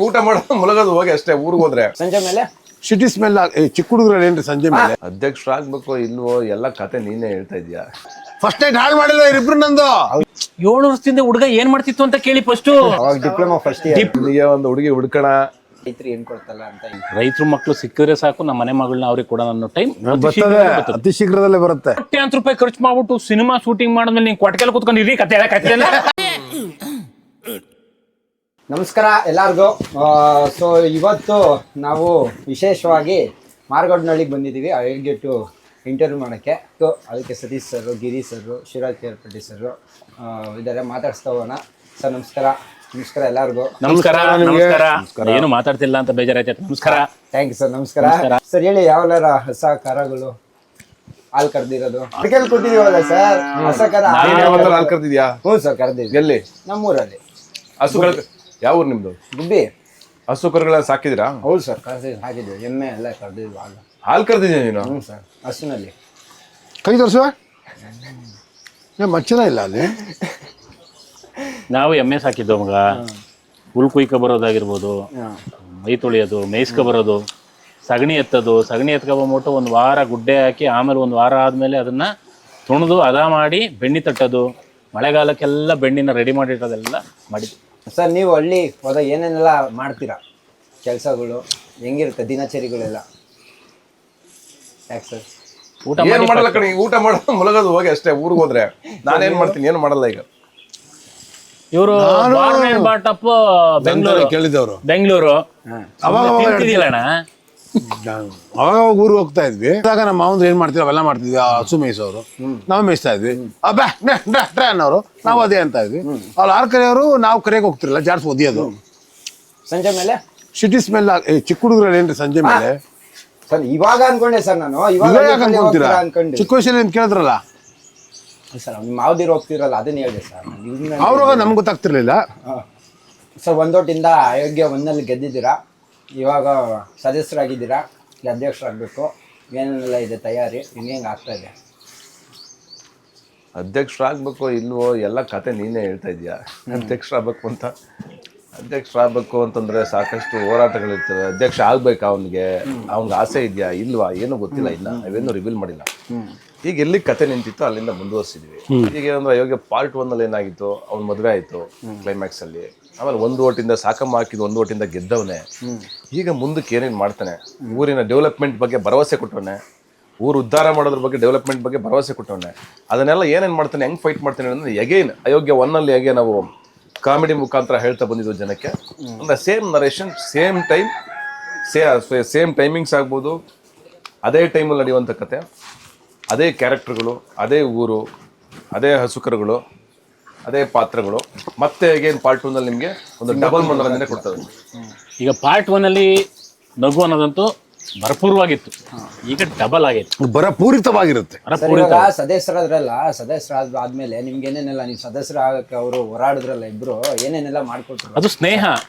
ಊಟ ಮಾಡೋದು ಮಲಗೋದು ಹೋಗಿ ಅಷ್ಟೇ ಊರಿಗೆ ಹೋದ್ರೆ ಸಂಜೆ ಮೇಲೆ ಸಿಟಿ ಸ್ಮೆಲ್ ಚಿಕ್ಕ ಹುಡುಗರು ಏನ್ರಿ ಸಂಜೆ ಮೇಲೆ ಅಧ್ಯಕ್ಷರಾಗ್ಬೇಕು ಇಲ್ವೋ ಎಲ್ಲ ಕತೆ ನೀನೇ ಹೇಳ್ತಾ ಇದೀಯಾ. ಫಸ್ಟ್ ನೈಟ್ ಹಾಳು ಮಾಡಿಲ್ಲ ಇಬ್ರು ನಂದು 7 ವರ್ಷದಿಂದ ಹುಡುಗ ಏನ್ ಮಾಡ್ತಿತ್ತು ಅಂತ ಕೇಳಿ ಫಸ್ಟ್. ಅವಾಗ ಡಿಪ್ಲೊಮಾ ಫಸ್ಟ್ ಇಯರ್ ನಿನಗೆ ಒಂದು ಹುಡುಗಿ ಹುಡ್ಕಣ, ರೈತರು ಏನ್ ಕೊಡ್ತಲ್ಲ ಅಂತ ರೈತರು ಮಕ್ಳು ಸಿಕ್ಕಿದ್ರೆ ಸಾಕು ನಮ್ಮ ಮನೆ ಮಗಳನ್ನ ಅವ್ರಿಗೆ ಕೊಡೋಣ ಅನ್ನೋ ಟೈಮ್ ಬರ್ತದೆ, ಅತಿ ಶೀಘ್ರದಲ್ಲೇ ಬರುತ್ತೆ. ಕೋಟ್ಯಾಂತರ ರೂಪಾಯಿ ಖರ್ಚು ಮಾಡ್ಬಿಟ್ಟು ಸಿನಿಮಾ ಶೂಟಿಂಗ್ ಮಾಡಿದ್ಮೇಲೆ ನೀನ್ ಕೊಟ್ಕೆಲ್ ಕುತ್ಕೊಂಡಿರಿ ಕತೆ ಹೇಳಕ್ ನಮಸ್ಕಾರ ಎಲ್ಲರಿಗೂ. ಸೊ ಇವತ್ತು ನಾವು ವಿಶೇಷವಾಗಿ ಮಾರ್ಗೋಡ್ನಳ್ಳಿಗೆ ಬಂದಿದ್ದೀವಿ ಅಯೋಗ್ಯ ಟು ಇಂಟರ್ವ್ಯೂ ಮಾಡೋಕ್ಕೆ. ಸೊ ಅದಕ್ಕೆ ಸತೀಶ್ ಸರ್, ಗಿರಿ ಸರ್, ಶಿವರಾಜ್ ಕೇರ್ಪಟ್ಟಿ ಸರ್ ಇದ್ದಾರೆ. ಮಾತಾಡಿಸ್ತಾ ಹೋಗೋಣ. ಸರ್ ನಮಸ್ಕಾರ. ನಮಸ್ಕಾರ ಎಲ್ಲರಿಗೂ. ನಮಸ್ಕಾರ. ನಮಸ್ಕಾರ. ಏನು ಮಾತಾಡ್ತಿಲ್ಲ ಅಂತ ಬೇಜಾರಾಯ್ತು. ನಮಸ್ಕಾರ. Thank you sir. ನಮಸ್ಕಾರ ಸರ್. ಹೇಳಿ, ಯಾವಲಾರ ಹೊಸ ಕರಗಳು ಹಾಲು ಕರೆದಿರೋದು ಅಡಿಕೆಲ್ ಕೊಟ್ಟಿದೀವಲ್ಲ ಸರ್, ಹೊಸ ಕರ ಹಾಲು ಕರ್ದಿದ್ಯಾ? ಹ್ಞೂ ಸರ್, ಕರೆದಿದ್ವಿ. ಎಲ್ಲಿ? ನಮ್ಮೂರಲ್ಲಿ. ಹಸುಗಳ ಯಾವ ಊರು ನಿಮ್ದು? ಗುಬ್ಬಿ. ಹಸು ಕರುಗಳ ಸಾಕಿದಿರಾ? ಹೌದು ಸರ್, ಕರೆದಿದ್ದು ಹಾಕಿದ್ವಿ. ಎಮ್ಮೆ ಎಲ್ಲ ಕರೆದಿದ್ವಿ. ಹಾಲು ಕರ್ದಿದ್ಯಾ ನೀನು? ಹ್ಞೂ ಸರ್, ಹಸುನಲ್ಲಿ. ಕೈ ತೋರಿಸುವ ಮಚ್ಚನ ಇಲ್ಲ ಅಲ್ಲಿ. ನಾವು ಎಮ್ಮೆ ಸಾಕಿದ್ದು ಮಗ. ಹುಲ್ ಕುಯ್ಕೊ ಬರೋದಾಗಿರ್ಬೋದು, ಮೈ ತೊಳಿಯೋದು, ಮೇಯ್ಸ್ಕೊ ಬರೋದು, ಸಗಣಿ ಎತ್ತೋದು. ಸಗಣಿ ಎತ್ಕೊಬಂದ್ಬಿಟ್ಟು ಒಂದು ವಾರ ಗುಡ್ಡೆ ಹಾಕಿ ಆಮೇಲೆ ಒಂದು ವಾರ ಆದಮೇಲೆ ಅದನ್ನು ತುಣಿದು ಹದ ಮಾಡಿ ಬೆಣ್ಣೆ ತಟ್ಟೋದು. ಮಳೆಗಾಲಕ್ಕೆಲ್ಲ ಬೆಣ್ಣಿನ ರೆಡಿ ಮಾಡಿಟ್ಟೋದೆಲ್ಲ ಮಾಡಿದ್ವಿ. ಸರ್ ನೀವು ಹಳ್ಳಿ ಹೋದಾಗ ಏನೇನೆಲ್ಲ ಮಾಡ್ತೀರಾ ಕೆಲಸಗಳು? ಹೆಂಗಿರುತ್ತೆ ದಿನಚರಿಗಳೆಲ್ಲ? ಯಾಕೆ ಸರ್? ಊಟ ಏನ್ ಮಾಡಿ ಮಾಡಲ್ಲ ಕಣಿ, ಊಟ ಮಾಡೋದು ಮಲಗೋದು ಹೋಗಿ ಅಷ್ಟೇ ಊರಿಗೆ ಹೋದ್ರೆ. ನಾನೇನ್ ಮಾಡ್ತೀನಿ, ಏನು ಮಾಡಲ್ಲ ಈಗ. ಇವರು ಬಾಟಪ್ ಕೇಳಿದವರು ಬೆಂಗಳೂರು ಅವಾಗ ತಿಂತಿದ್ದಿಲ್ಲಣ್ಣ. ಅವಾಗ ಊರಿಗೆ ಹೋಗ್ತಾ ಇದ್ವಿ. ಆಗ ನಮ್ಮ ಮಾವಂದ್ರೆ ಏನ್ ಮಾಡ್ತೀವಿ ಅವೆಲ್ಲ ಮಾಡ್ತಿದ್ವಿ. ಹಸು ಮೇಯಿಸೋರು, ನಾವು ಮೇಯಿಸ್ತಾ ಇದ್ವಿ. ಅನ್ನೋರು, ನಾವು ಅದೇ ಅಂತ ಇದ್ವಿ. ಅವ್ರು ಆರು ಕರೆಯೋರು, ನಾವು ಕರೆಯಕ್ಕೆ ಹೋಗ್ತಿರಲ್ಲ, ಜಾಡ್ಸ್ ಒದಿಯೋದು. ಸಂಜೆ ಮೇಲೆ ಸಿಟಿ ಸ್ಮೆಲ್ ಚಿಕ್ಕ ಹುಡುಗರು ಏನ್ರಿ ಸಂಜೆ ಮೇಲೆ? ಸರ್ ಇವಾಗ ಅನ್ಕೊಂಡೆ ಸರ್ ನಾನು. ಇವಾಗ ಅನ್ಕೊಂತೀರಾ? ಅನ್ಕೊಂಡೆ ಚಿಕ್ಕ ವಯಸ್ಸಲ್ಲಿ ಅಂತ ಕೇಳಿದ್ರಲ್ಲ ಸರ್. ನಿಮ್ಮ ಮಾವದಿರು ಹೋಗ್ತಿರಲ್ಲ ಅದನ್ನ ಹೇಳಿದೆ ಸರ್. ಅವ್ರಾಗ ನಮ್ಗೆ ಗೊತ್ತಾಗ್ತಿರ್ಲಿಲ್ಲ. ಸರ್ ಒಂದೊಟ್ಟಿಂದ ಅಯೋಗ್ಯ ಒಂದಲ್ಲಿ ಗೆದ್ದಿದ್ದೀರಾ, ಇವಾಗ ಸದಸ್ಯರಾಗಿದ್ದೀರಾ, ಈಗ ಅಧ್ಯಕ್ಷರಾಗಬೇಕು. ಏನೇನೆಲ್ಲ ಇದೆ ತಯಾರಿ? ಹೆಂಗೆ ಆಗ್ತಾ ಇದೆ? ಅಧ್ಯಕ್ಷರಾಗ್ಬೇಕು ಇಲ್ವೋ ಎಲ್ಲ ಕತೆ ನೀನೇ ಹೇಳ್ತಾ ಇದೀಯಾ. ಅಧ್ಯಕ್ಷರಾಗಬೇಕು ಅಂತಂದ್ರೆ ಸಾಕಷ್ಟು ಹೋರಾಟಗಳಿರ್ತವೆ. ಅಧ್ಯಕ್ಷ ಆಗ್ಬೇಕಾ ಅವ್ನಿಗೆ ಆಸೆ ಇದೆಯಾ ಇಲ್ವಾ ಏನೂ ಗೊತ್ತಿಲ್ಲ. ಇನ್ನ ನಾವೇನು ರಿವೀಲ್ ಮಾಡಿಲ್ಲ. ಈಗ ಎಲ್ಲಿ ಕತೆ ನಿಂತಿತ್ತು ಅಲ್ಲಿಂದ ಮುಂದುವರ್ಸಿದ್ವಿ. ಈಗ ಒಂದು ಅಯೋಗ್ಯ ಪಾರ್ಟ್ 1 ಅಲ್ಲಿ ಏನಾಗಿತ್ತು, ಅವ್ನ ಮದುವೆ ಆಯ್ತು ಕ್ಲೈಮ್ಯಾಕ್ಸ್ ಅಲ್ಲಿ. ಆಮೇಲೆ 1 ಓಟಿಂದ ಸಾಕಮ್ಮ ಹಾಕಿದ್ದು, 1 ಓಟಿಂದ ಗೆದ್ದವನೇ. ಈಗ ಮುಂದಕ್ಕೆ ಏನೇನು ಮಾಡ್ತಾನೆ, ಊರಿನ ಡೆವಲಪ್ಮೆಂಟ್ ಬಗ್ಗೆ ಭರವಸೆ ಕೊಟ್ಟವನೆ, ಊರು ಉದ್ಧಾರ ಮಾಡೋದ್ರ ಬಗ್ಗೆ ಡೆವಲಪ್ಮೆಂಟ್ ಬಗ್ಗೆ ಭರವಸೆ ಕೊಟ್ಟವನೆ. ಅದನ್ನೆಲ್ಲ ಏನೇನು ಮಾಡ್ತಾನೆ, ಹೆಂಗೆ ಫೈಟ್ ಮಾಡ್ತಾನೆ ಅಂದ್ರೆ ಎಗೈನ್ ಅಯೋಗ್ಯ 1 ಅಲ್ಲಿ ಹೇಗೆ ನಾವು ಕಾಮಿಡಿ ಮುಖಾಂತರ ಹೇಳ್ತಾ ಬಂದಿದ್ವು ಜನಕ್ಕೆ, ಅಂದರೆ ಸೇಮ್ ನರೇಷನ್, ಸೇಮ್ ಟೈಮಿಂಗ್ಸ್ ಆಗ್ಬೋದು, ಅದೇ ಟೈಮಲ್ಲಿ ನಡೆಯುವಂಥ ಕತೆ, ಅದೇ ಕ್ಯಾರೆಕ್ಟರ್ಗಳು, ಅದೇ ಊರು, ಅದೇ ಹಸುಕರುಗಳು, ಅದೇ ಪಾತ್ರಗಳು. ಮತ್ತೆ ಹೇಗೇನು ಪಾರ್ಟ್ 2 ನಲ್ಲಿ ನಿಮಗೆ ಒಂದು ಡಬಲ್ ಮನೋರಂಜನೆ ಕೊಡ್ತದೆ. ಈಗ ಪಾರ್ಟ್ 1 ಅಲ್ಲಿ ನಗು ಅನ್ನೋದಂತೂ ಭರಪೂರವಾಗಿತ್ತು. ಈಗ ಡಬಲ್ ಆಗೈತೆ, ಭರಪೂರಿತವಾಗಿರುತ್ತೆ. ಸದಸ್ಯರಾದ್ರಲ್ಲ, ಸದಸ್ಯರಾದ್ಮೇಲೆ ನಿಮ್ಗೆ ಏನೇನೆಲ್ಲ, ನೀವು ಸದಸ್ಯರ ಆಗಕ್ಕೆ ಅವರು ಹೋರಾಡಿದ್ರಲ್ಲ ಇಬ್ರು, ಏನೇನೆಲ್ಲ ಮಾಡ್ಕೊಟ್ರು? ಅದು ಸ್ನೇಹ.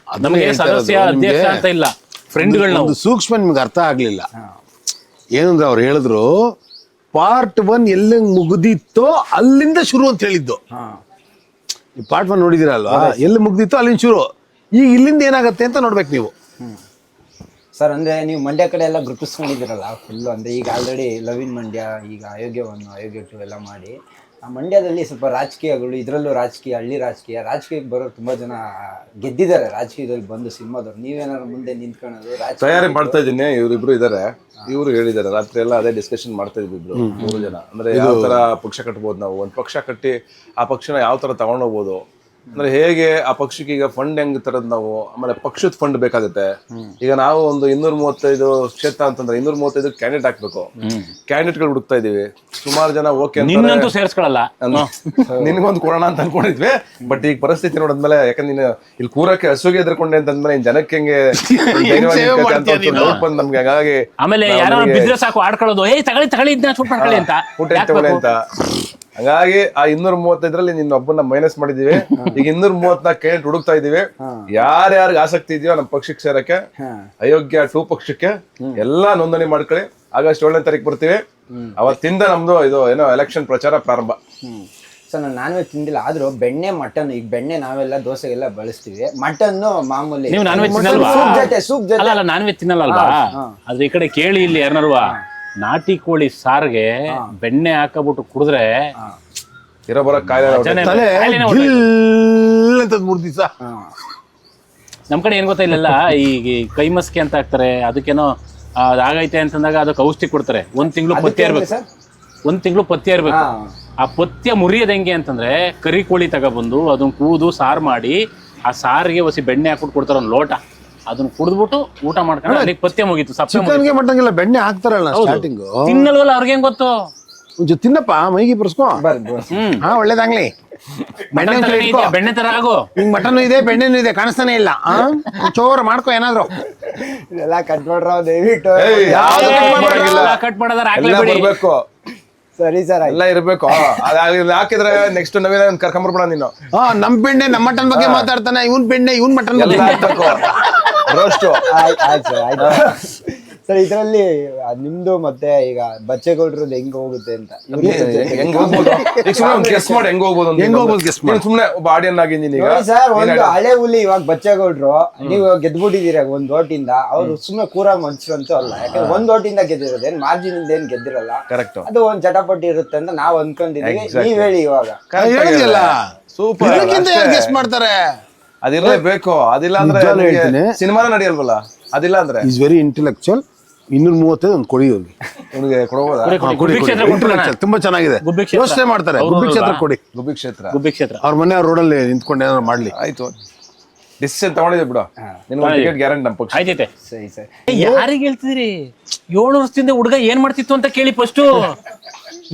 ನಮಗೆ ಸದಸ್ಯ ಅಧ್ಯಕ್ಷ ಅಂತ ಇಲ್ಲ, ಫ್ರೆಂಡ್ಗಳನ್ನ. ಒಂದು ಸೂಕ್ಷ್ಮ ನಿಮ್ಗೆ ಅರ್ಥ ಆಗ್ಲಿಲ್ಲ. ಏನಂದ್ರೆ ಅವ್ರು ಹೇಳಿದ್ರು ಪಾರ್ಟ್ 1 ಎಲ್ಲಿ ಮುಗ್ದಿತ್ತೋ ಅಲ್ಲಿಂದ ಶುರು ಅಂತ ಹೇಳಿದ್ದು. ಪಾರ್ಟ್ 1 ನೋಡಿದಿರಲ್ವಾ, ಎಲ್ಲಿ ಮುಗ್ದಿತ್ತೋ ಅಲ್ಲಿಂದ ಶುರು. ಈಗ ಇಲ್ಲಿಂದ ಏನಾಗತ್ತೆ ಅಂತ ನೋಡ್ಬೇಕು ನೀವು. ಸರ್ ಅಂದ್ರೆ ನೀವು ಮಂಡ್ಯ ಕಡೆ ಎಲ್ಲ ಗುರುತಿಸ್ಕೊಂಡಿದ್ದೀರಲ್ಲ ಫುಲ್ಲು. ಅಂದ್ರೆ ಈಗ ಆಲ್ರೆಡಿ ಲವ್ ಇನ್ ಮಂಡ್ಯ, ಈಗ ಅಯೋಗ್ಯ 1, ಅಯೋಗ್ಯ 2 ಎಲ್ಲ ಮಾಡಿ ಆ ಮಂಡ್ಯದಲ್ಲಿ ಸ್ವಲ್ಪ ರಾಜಕೀಯಗಳು, ಇದರಲ್ಲೂ ರಾಜಕೀಯ, ಹಳ್ಳಿ ರಾಜಕೀಯಕ್ಕೆ ಬರೋರು ತುಂಬಾ ಜನ ಗೆದ್ದಿದ್ದಾರೆ ರಾಜಕೀಯದಲ್ಲಿ ಬಂದು ಸಿನಿಮಾದವ್ರು. ನೀವೇನಾದ್ರು ಮುಂದೆ ನಿಂತ್ಕೊಳ್ಳೋದು ತಯಾರಿ ಮಾಡ್ತಾ ಇದ್ದೀನಿ. ಇವರಿಬ್ರು ಇದಾರೆ, ಇವರು ಹೇಳಿದ್ದಾರೆ ರಾತ್ರಿ ಎಲ್ಲ ಅದೇ ಡಿಸ್ಕಷನ್ ಮಾಡ್ತಾ ಇದ್ವಿ ಇಬ್ರು 3 ಜನ. ಅಂದ್ರೆ ಯಾವ ತರ ಪಕ್ಷ ಕಟ್ಬೋದು, ನಾವು ಒಂದು ಪಕ್ಷ ಕಟ್ಟಿ ಆ ಪಕ್ಷನ ಯಾವ ತರ ತಗೊಂಡೋಗ್ಬೋದು, ಅಂದ್ರೆ ಹೇಗೆ ಆ ಪಕ್ಷಕ್ಕೆ ಈಗ ಫಂಡ್ ಹೆಂಗ್ ತರದ್ ನಾವು, ಆಮೇಲೆ ಪಕ್ಷದ ಫಂಡ್ ಬೇಕಾಗುತ್ತೆ. ಈಗ ನಾವು ಒಂದು 235 ಕ್ಷೇತ್ರ ಅಂತಂದ್ರೆ 235 ಕ್ಯಾಂಡಿಡೇಟ್ ಹಾಕ್ಬೇಕು. ಕ್ಯಾಂಡಿಡೇಟ್ಗಳು ಹುಡುಕ್ತಾ ಇದೀವಿ. ಸುಮಾರು ಜನ ಓಕೆ ನಿನ್ನಂತೂ ಸೇರಿಸ್ಕೊಳ್ಳಲ್ಲ, ನಿನ್ಗೊಂದು ಕೊಡೋಣ ಅಂತ ಅನ್ಕೊಂಡಿದ್ವಿ. ಬಟ್ ಈಗ ಪರಿಸ್ಥಿತಿ ನೋಡಿದ್ಮೇಲೆ, ಯಾಕಂದ್ರೆ ನೀನು ಇಲ್ಲಿ ಕೂರಕ್ಕೆ ಹಸುಗೆ ಎದ್ರಕೊಂಡೆ ಅಂತಂದ್ಮೇಲೆ ಇನ್ ಜನಕ್ಕೆ ಹೆಂಗೆ ಬಂದ್ ನಮ್ಗೆ. ಹಾಗಾಗಿ ಆಮೇಲೆ ಯಾರು ಬಿದ್ರೆ ಸಾಕು ಆಡ್ಕೊಳ್ಳೋದು, ತಗೊಳ್ಳಿ ಇದನ್ನ ಶೂಟ್ ಮಾಡ್ಕೊಳ್ಳಿ ಅಂತ ಅಂತ. ಹಂಗಾಗಿ ಆ 235ರಲ್ಲಿ ನಿನ್ನ ಒಬ್ಬನ ಮೈನಸ್ ಮಾಡಿದೀವಿ. ಈಗ 234 ಕ್ಯಾಂಡಿಡೇಟ್ ಹುಡುಕ್ತಾ ಇದೀವಿ. ಯಾರ್ಯಾರಿಗೆ ಆಸಕ್ತಿ ಇದೆಯೋ ನಮ್ಮ ಪಕ್ಷಕ್ಕೆ ಸೇರಕ್ಕೆ, ಅಯೋಗ್ಯ 2 ಪಕ್ಷಕ್ಕೆ ಎಲ್ಲಾ ನೋಂದಣಿ ಮಾಡ್ಕೊಳ್ಳಿ. ಆಗಸ್ಟ್ 7ನೇ ತಾರೀಕು ಬರ್ತೀವಿ. ಅವತ್ತಿಂದ ನಮ್ದು ಇದು ಏನೋ ಎಲೆಕ್ಷನ್ ಪ್ರಚಾರ ಪ್ರಾರಂಭ. ಸರ್ ನಾನು ನಾನ್ ವೆಜ್ ತಿಂದಿಲ್ಲ, ಆದ್ರೂ ಬೆಣ್ಣೆ ಮಟನ್, ಈಗ ಬೆಣ್ಣೆ ನಾವೆಲ್ಲ ದೋಸೆಗೆಲ್ಲ ಬಳಸ್ತೀವಿ, ಮಟನ್ನು ಮಾಮೂಲಿ ನೀವು ನಾನ್ ವೆಜ್ ತಿನ್ನಲ್ವಾ? ಸೂಪ್ ಜೊತೆ ಅಲ್ಲ ನಾನ್ ವೆಜ್ ತಿನ್ನಲ್ಲ ಅಲ್ವಾ? ಆದ್ರೆ ಈ ಕಡೆ ಕೇಳಿ ಇಲ್ಲಿ ಯಾರನ್ನಾರುವ ನಾಟಿ ಕೋಳಿ ಸಾರ್ಗೆ ಬೆಣ್ಣೆ ಹಾಕಬಿಟ್ಟು ಕುಡಿದ್ರೆ ಇರೋ ಬರೋ ಕಾಯಿಲೆ ತಲೆ ಗಿಲ್ ಅಂತ 3 ದಿವಸ. ನಮ್ ಕಡೆ ಏನ್ ಗೊತ್ತಾ ಇಲ್ಲೆಲ್ಲ ಈ ಕೈ ಮಸ್ಕೆ ಅಂತ ಹಾಕ್ತಾರೆ, ಅದಕ್ಕೇನೋ ಅದಾಗೈತೆ ಅಂತಂದಾಗ ಅದಕ್ಕೆ ಔಷಧಿ ಕೊಡ್ತಾರೆ. 1 ತಿಂಗಳು ಪಥ್ಯ ಇರ್ಬೇಕು, 1 ತಿಂಗಳು ಪಥ್ಯ ಇರ್ಬೇಕು. ಆ ಪಥ್ಯ ಮುರಿಯೋದು ಹೆಂಗೆ ಅಂತಂದ್ರೆ ಕರಿ ಕೋಳಿ ತಗೊಬಂದು ಅದನ್ನ ಕೂದು ಸಾರು ಮಾಡಿ ಆ ಸಾರಿಗೆ ಹೊಸಿ ಬೆಣ್ಣೆ ಹಾಕ್ಬಿಟ್ಟು ಕೊಡ್ತಾರೆ 1 ಲೋಟ. ಅದನ್ನ ಕುಡಿದ್ಬಿಟ್ಟು ಊಟ ಮಾಡ್ಕೊಂಡು ಅಲ್ಲಿಗೆ ಪಥ್ಯ ಮುಗೀತು. ಚಿಕನ್ಗೆ ಮಟನ್ಗೆಲ್ಲ ಬೆಣ್ಣೆ ಹಾಕ್ತಾರಲ್ಲ ಸ್ಟಾರ್ಟಿಂಗ್. ತಿನ್ನಲ್ವಲ್ಲ ಅವ್ರಿಗೇನ್ ಗೊತ್ತು? ಒಂಚೂರು ತಿನ್ನಪ್ಪ, ಮೈಗೆ ಬರ್ಸ್ಕೊ. ಹಾ, ಒಳ್ಳೇದಾಗ್ಲಿ. ಬೆಣ್ಣೆ ತರ ಆಗು. ಹಿಂಗ್ ಮಟನ್ ಇದೆ, ಬೆಣ್ಣೆನೂ ಇದೆ, ಕಾಣಿಸ್ತಾನೆ ಇಲ್ಲ. ಚೋರ ಮಾಡ್ಕೊ ಏನಾದ್ರು. ಇದೆಲ್ಲ ಕಟ್ ಮಾಡ್ರ ದಯವಿಟ್ಟು. ಕಟ್ ಮಾಡೋದಾರ ಬರ್ಬೇಕು. ಸರಿ ಸರ್, ಎಲ್ಲ ಇರ್ಬೇಕು. ಹಾಕಿದ್ರೆ ನೆಕ್ಸ್ಟ್ ನವೀನ ಕರ್ಕೊಂಬರ್ಬೇಡ ನೀನು. ನಮ್ ಬೆಣ್ಣೆ ನಮ್ಮ ಮಟನ್ ಬಗ್ಗೆ ಮಾತಾಡ್ತಾನೆ, ಇವನ್ ಬೆಣ್ಣೆ ಇವನ್ ಮಟನ್ ಬಗ್ಗೆ ರೋಸ್ಟು. ಆಯ್ತು ಸರ್, ಆಯ್ತು ಸರ್. ಇದರಲ್ಲಿ ನಿಮ್ದು ಮತ್ತೆ ಈಗ ಬಚ್ಚೇಗೌಡ್ರದ್ದು ಹೆಂಗ್ ಹೋಗುತ್ತೆ ಅಂತ ಹೆಂಗ್ ಹೋಗ್ಬೋದು? ಗೆಸ್ ಮಾಡಿ ಹೆಂಗ್ ಹೋಗ್ಬೋದು? ಸುಮ್ನೆ ಒಬ್ಬ ಆಡಿಯನ್ ಆಗಿದ್ದೀನಿ ಸರ್. ಒಂದು ಹಳೆ ಹುಲಿ ಇವಾಗ ಬಚ್ಚೇಗೌಡ್ರು, ನೀವು ಗೆದ್ಬಿಟ್ಟಿದೀರ 1 ಓಟಿಂದ. ಅವ್ರು ಸುಮ್ನೆ ಕೂರ ಮನುಷ್ಯರಂತೂ ಅಲ್ಲ, ಯಾಕಂದ್ರೆ 1 ಓಟಿಂದ ಗೆದ್ದಿರೋದು, ಏನ್ ಮಾರ್ಜಿನ್ ಇಂದ ಏನ್ ಗೆದ್ದಿರಲ್ಲ. ಕರೆಕ್ಟ್. ಅದು ಒಂದ್ ಚಟಪಟಿ ಇರುತ್ತೆ ಅಂತ ನಾವ್ ಅನ್ಕೊಂಡಿದೀವಿ. ನೀವ್ ಹೇಳಿ ಇವಾಗ. ಸೂಪರ್. ಗೆಸ್ ಮಾಡ್ತಾರೆ. ಅದಿರ್ಲೇಬೇಕು. ಅದಿಲ್ಲ ಅಂದ್ರೆ ಸಿನಿಮಾನ ನಡೆಯಲ್ವಲ್ಲ. ಅದಿಲ್ಲ ಅಂದ್ರೆ ಈಸ್ ವೆರಿ ಇಂಟೆಲೆಕ್ಚುಯಲ್. 235 ಒಂದು ಕೊಡಿ ಅವ್ರಿಗೆ. ಅವ್ನಿಗೆ ಕೊಡಬಹುದಾ? ತುಂಬಾ ಚೆನ್ನಾಗಿದೆ. ಯೋಚನೆ ಮಾಡ್ತಾರೆ. ಗುಬ್ಬಿ ಕ್ಷೇತ್ರ ಕೊಡಿ. ಗುಬ್ಬಿ ಕ್ಷೇತ್ರ ಅವ್ರ ಮನೆ ಅವ್ರ ರೋಡಲ್ಲಿ ನಿಂತ್ಕೊಂಡು ಏನಾದ್ರು ಮಾಡ್ಲಿ. ಆಯ್ತು, ಡಿಸಿಷನ್ ತಗೊಂಡಿದ್ದೆ ಬಿಡು. ನಿನ್ಗೆ ಟಿಕೆಟ್ ಗ್ಯಾರಂಟಿ ನಮ್ಮ ಪಕ್ಷ. ಆಯ್ತೈತೆ. ಸರಿ ಸರ್. ಯಾರಿಗೆ ಹೇಳ್ತಿದ್ರಿ? 7 ವರ್ಷದಿಂದ ಹುಡುಗ ಏನ್ ಮಾಡ್ತಿತ್ತು ಅಂತ ಕೇಳಿ ಫಸ್ಟ್.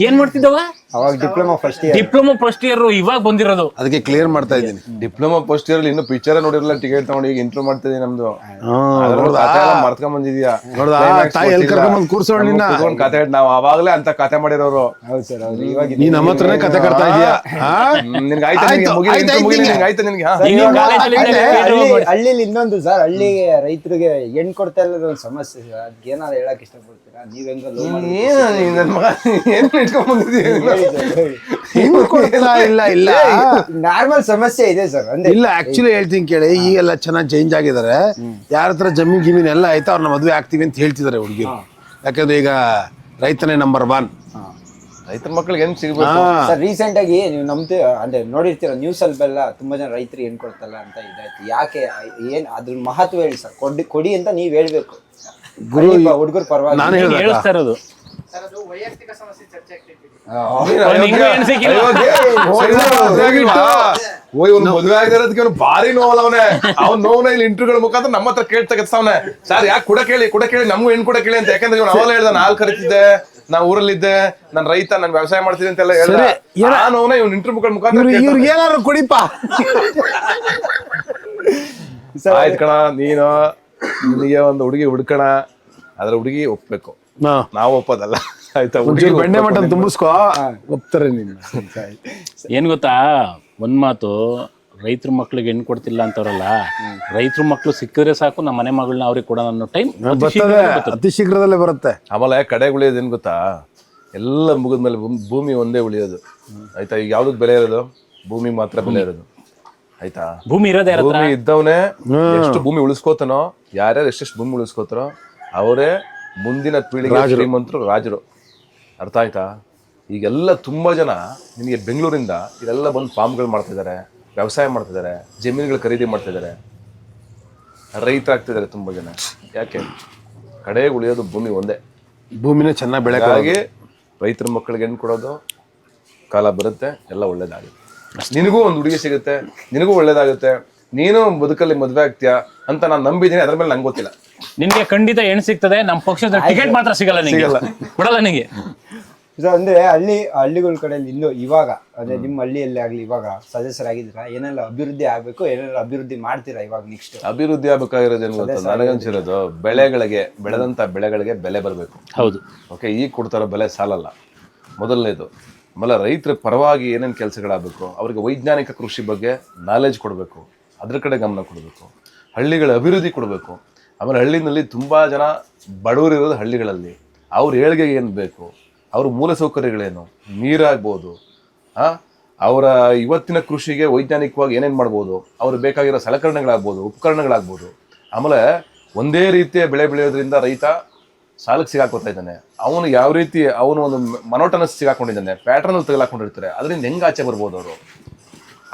ಏನ್ ಮಾಡ್ತಿದ್ದವ? ಅವಾಗ ಡಿಪ್ಲೊಮಾ ಫಸ್ಟ್ ಇಯರ್ ಇವಾಗ ಬಂದಿರೋದು. ಅದಕ್ಕೆ ಕ್ಲಿಯರ್ ಮಾಡ್ತಾ ಇದ್ದೀನಿ. ಡಿಪ್ಲೊಮಾ ಫಸ್ಟ್ ಇಯರ್ ಇನ್ನು ಪಿಕ್ಚರ್ ನೋಡಿರಲ್ಲ, ಟಿಕೆಟ್ ತಗೊಂಡು ಈಗ ಇಂಟ್ರೋ ಮಾಡ್ತಿದ್ದೀನಿ. ನಮ್ದು ಮರ್ತ್ಕೊಂಡ್ ಬಂದಿದ್ಯಾ? ಕತೆ ನಾವು ಅವಾಗ್ಲೇ ಅಂತ ಕತೆ ಮಾಡಿರೋರು. ಹೌದು ಸರ್. ಹೌದು. ಇವಾಗ ನೀ ನಮ್ಮ ಹತ್ರನೇ ಕತೆ ಕಟ್ತಾ ಇದೀಯಾ? ನಿನ್ಗೆ ಆಯ್ತಾ? ಆಯ್ತಾ ನಿನ್ಗೆ? ಹಳ್ಳಿಲಿ ಇನ್ನೊಂದು ಸರ್, ಹಳ್ಳಿಗೆ ರೈತರಿಗೆ ಹೆಣ್ ಕೊಡ್ತಾ ಇರೋದು ಒಂದು ಸಮಸ್ಯೆ ಸರ್. ಅದಕ್ಕೆ ಏನಾದ್ರು ಹೇಳಕ್ ಇಷ್ಟಪಡ್ತೀರಾ? ನೀವ್ ಹೆಂಗ ನಾರ್ಮಲ್ ಸಮಸ್ಯೆ ಇದೆ ಸರ್. ಇಲ್ಲ, ಆಕ್ಚುಲಿ ಹೇಳ್ತೀನಿ ಕೇಳಿ, ಈಗೆಲ್ಲ ಚೆನ್ನಾಗಿ ಚೇಂಜ್ ಆಗಿದ್ದಾರೆ. ಯಾರ ಹತ್ರ ಜಮೀನ್ ಎಲ್ಲ ಆಯ್ತಾ ಅವ್ರನ್ನ ಮದುವೆ ಆಗ್ತೀವಿ ಅಂತ ಹೇಳ್ತಿದ್ದಾರೆ ಹುಡುಗಿರು. ಯಾಕಂದ್ರೆ ಈಗ ರೈತನೇ ನಂಬರ್ 1. ರೈತರ ಮಕ್ಳಿಗೆ ಏನ್ ಸಿಗ್ಬೇಕು ಸರ್? ರೀಸೆಂಟ್ ಆಗಿ ನೀವು ನಮ್ದು ಅಂದ್ರೆ ನೋಡಿರ್ತೀರ ನ್ಯೂಸ್ ಅಲ್ಲೆಲ್ಲ ತುಂಬಾ ಜನ ರೈತರಿಗೆ ಏನ್ ಕೊಡ್ತಲ್ಲ ಅಂತ ಇದಾಯ್ತು. ಯಾಕೆ, ಏನ್ ಅದ್ರ ಮಹತ್ವ ಹೇಳಿ ಸರ್. ಕೊಡಿ ಅಂತ ನೀವ್ ಹೇಳ್ಬೇಕು. ಹುಡುಗರು ಪರವಾಗಿ ನಾನು ಹೇಳ್ತಾ ಇರೋದು. ಮದುವೆ ಆಗಿರೋದಕ್ಕೆ ಭಾರಿ ನೋವಲ್ಲ ಅವನೇ. ಅವ್ನ ನೋವನ್ನ ಇಲ್ಲಿ ಇಂಟರ್ವ್ಯೂಗಳ ಮುಖಾಂತರ ನಮ್ಮ ಹತ್ರ ಕೇಳ್ತಗತ್ಸವನೆ. ಸರ್ ಯಾಕೆ ಕುಡ ಕೇಳಿ ನಮ್ಗೂ ಹೆಣ್ಣು ಕೂಡ ಕೇಳಿ ಅಂತ. ಯಾಕಂದ್ರೆ ಇವ್ನು ಅವಾಗಲೇ ಹೇಳ್ದ, ನಾಲ್ ಕರಿತಿದ್ದೆ, ನಾ ಊರಲ್ಲಿದ್ದೆ, ನಾನ್ ರೈತ, ನಾನ್ ವ್ಯವಸಾಯ ಮಾಡ್ತಿದ್ದೆ ಅಂತೆಲ್ಲ ಹೇಳ್ದೆ. ನಾನು ಅವನ ಇವ್ನ ಇಂಟರ್ವ್ಯೂಗಳ ಮುಖಾಂತರ ಇವ್ರಿಗೆ ಏನಾದ್ರು ಕೊಡಿಪ್ಪ. ಆಯ್ತು ಕಣ, ನೀನು ನಿನಗೆ ಒಂದು ಹುಡುಗಿ ಹುಡ್ಕಣ, ಅದ್ರ ಹುಡುಗಿ ಒಪ್ಬೇಕು, ನಾವು ಒಪ್ಪೋದಲ್ಲ. ಆಯ್ತಾ? ಬೆಣ್ಣೆ ಮಟನ್ ತುಂಬಿಸ್ಕೋ, ಒಪ್ತಾರೆ ನಿನ್ನ. ಏನ್ ಗೊತ್ತಾ, ಒಂದ್ ಮಾತು, ರೈತರ ಮಕ್ಳಿಗೆ ಹೆಣ್ಣು ಕೊಡ್ತಿಲ್ಲ ಅಂತವ್ರಲ್ಲ, ರೈತರ ಮಕ್ಳು ಸಿಕ್ಕಿದ್ರೆ ಸಾಕು ನಮ್ಮ ಮನೆ ಮಗಳನ್ನ ಅವ್ರಿಗೆ ಕೊಡೋಣ ಅನ್ನೋ ಟೈಮ್ ಅತಿ ಶೀಘ್ರದಲ್ಲೇ ಬರುತ್ತೆ. ಆಮೇಲೆ ಕಡೆಗೆ ಉಳಿಯೋದು ಏನ್ ಗೊತ್ತಾ, ಎಲ್ಲ ಮುಗಿದ್ಮೇಲೆ ಭೂಮಿ ಒಂದೇ ಉಳಿಯೋದು. ಆಯ್ತಾ? ಈಗ ಯಾವ್ದಕ್ ಬೆಲೆ ಇರೋದು? ಭೂಮಿ ಮಾತ್ರ ಬೆಲೆ ಇರೋದು. ಆಯ್ತಾ? ಭೂಮಿ ಇರೋದೇ, ಭೂಮಿ ಇದ್ದವನೇ ಎಷ್ಟು ಭೂಮಿ ಉಳಿಸ್ಕೋತಾನೋ, ಯಾರ್ಯಾರು ಎಷ್ಟೆಷ್ಟು ಭೂಮಿ ಉಳಿಸ್ಕೋತಾರೋ ಅವರೇ ಮುಂದಿನ ಪೀಳಿಗೆ ಶ್ರೀಮಂತರು, ರಾಜರು. ಅರ್ಥ ಆಯ್ತಾ? ಈಗೆಲ್ಲ ತುಂಬಾ ಜನ ನಿನಗೆ ಬೆಂಗಳೂರಿಂದ ಇದೆಲ್ಲ ಬಂದು ಫಾರ್ಮ್ಗಳು ಮಾಡ್ತಿದ್ದಾರೆ, ವ್ಯವಸಾಯ ಮಾಡ್ತಿದ್ದಾರೆ, ಜಮೀನುಗಳು ಖರೀದಿ ಮಾಡ್ತಿದ್ದಾರೆ, ರೈತರಾಗ್ತಿದ್ದಾರೆ ತುಂಬಾ ಜನ. ಯಾಕೆ? ಕಡೆಗೆ ಉಳಿಯೋದು ಭೂಮಿ ಒಂದೇ. ಭೂಮಿನೇ ಚೆನ್ನಾಗಿ ಬೆಳೆಗಾಗಿ ರೈತರ ಮಕ್ಕಳಿಗೆ ಹೆಣ್ಣು ಕೊಡೋದು ಕಾಲ ಬರುತ್ತೆ, ಎಲ್ಲ ಒಳ್ಳೇದಾಗುತ್ತೆ. ನಿನಗೂ ಒಂದು ಹುಡುಗಿ ಸಿಗುತ್ತೆ, ನಿನಗೂ ಒಳ್ಳೇದಾಗುತ್ತೆ, ನೀನು ಬದುಕಲ್ಲಿ ಮದುವೆ ಆಗ್ತೀಯಾ ಅಂತ ನಾನು ನಂಬಿದ್ದೀನಿ. ಅದ್ರ ಮೇಲೆ ನಂಗೆ ಗೊತ್ತಿಲ್ಲ. ನಿನ್ಗೆ ಖಂಡಿತ ಹೆಣ್ಣು ಸಿಗ್ತದೆ, ನಮ್ಮ ಪಕ್ಷದ ಟಿಕೆಟ್ ಮಾತ್ರ ಸಿಗಲ್ಲ, ಕೊಡಲ್ಲ ನಿನಗೆ. ಅಂದ್ರೆ ಹಳ್ಳಿಗಳ ಕಡೆಯಲ್ಲಿ ಇನ್ನು ಇವಾಗ ಅಂದ್ರೆ ನಿಮ್ಮ ಹಳ್ಳಿಯಲ್ಲಿ ಆಗ್ಲಿ ಇವಾಗ ಸದಸ್ಯರಾಗಿದ್ದೀರಾ? ಏನೆಲ್ಲ ಅಭಿವೃದ್ಧಿ ಆಗ್ಬೇಕು, ಏನೆಲ್ಲ ಅಭಿವೃದ್ಧಿ ಮಾಡ್ತೀರಾ ಇವಾಗ ನೆಕ್ಸ್ಟ್? ಅಭಿವೃದ್ಧಿ ಆಗ್ಬೇಕಾಗಿರೋದೇನು ಗೊತ್ತಾ, ನನಗನ್ಸಿರೋದು ಬೆಳೆದಂತ ಬೆಳೆಗಳಿಗೆ ಬೆಲೆ ಬರಬೇಕು. ಹೌದು. ಓಕೆ, ಈಗ ಕೊಡ್ತಾರೋ ಬೆಲೆ ಸಾಲಲ್ಲ, ಮೊದಲನೇದು. ಆಮೇಲೆ ರೈತರ ಪರವಾಗಿ ಏನೇನು ಕೆಲಸಗಳಾಗಬೇಕು, ಅವ್ರಿಗೆ ವೈಜ್ಞಾನಿಕ ಕೃಷಿ ಬಗ್ಗೆ ನಾಲೆಜ್ ಕೊಡಬೇಕು, ಅದ್ರ ಕಡೆ ಗಮನ ಕೊಡಬೇಕು, ಹಳ್ಳಿಗಳ ಅಭಿವೃದ್ಧಿ ಕೊಡಬೇಕು. ಆಮೇಲೆ ಹಳ್ಳಿನಲ್ಲಿ ತುಂಬ ಜನ ಬಡವರಿರೋದು ಹಳ್ಳಿಗಳಲ್ಲಿ, ಅವ್ರ ಏಳ್ಗೆಗೆ ಏನು ಬೇಕು, ಅವ್ರ ಮೂಲಸೌಕರ್ಯಗಳೇನು, ನೀರಾಗ್ಬೋದು, ಅವರ ಇವತ್ತಿನ ಕೃಷಿಗೆ ವೈಜ್ಞಾನಿಕವಾಗಿ ಏನೇನು ಮಾಡ್ಬೋದು, ಅವ್ರಿಗೆ ಬೇಕಾಗಿರೋ ಸಲಕರಣೆಗಳಾಗ್ಬೋದು, ಉಪಕರಣಗಳಾಗ್ಬೋದು. ಆಮೇಲೆ ಒಂದೇ ರೀತಿಯ ಬೆಳೆ ಬೆಳೆಯೋದ್ರಿಂದ ರೈತ ಸಾಲಕ್ಕೆ ಸಿಗಾಕೋತಾ ಇದ್ದಾನೆ. ಅವನು ಯಾವ ರೀತಿ ಅವನು ಒಂದು ಮನೋಟನಸ್ ಸಿಗಾಕೊಂಡಿದ್ದಾನೆ, ಪ್ಯಾಟರ್ನಲ್ಲಿ ತಗಲಾಕೊಂಡಿರ್ತಾರೆ. ಅದರಿಂದ ಹೆಂಗೆ ಆಚೆ ಬರ್ಬೋದು ಅವರು?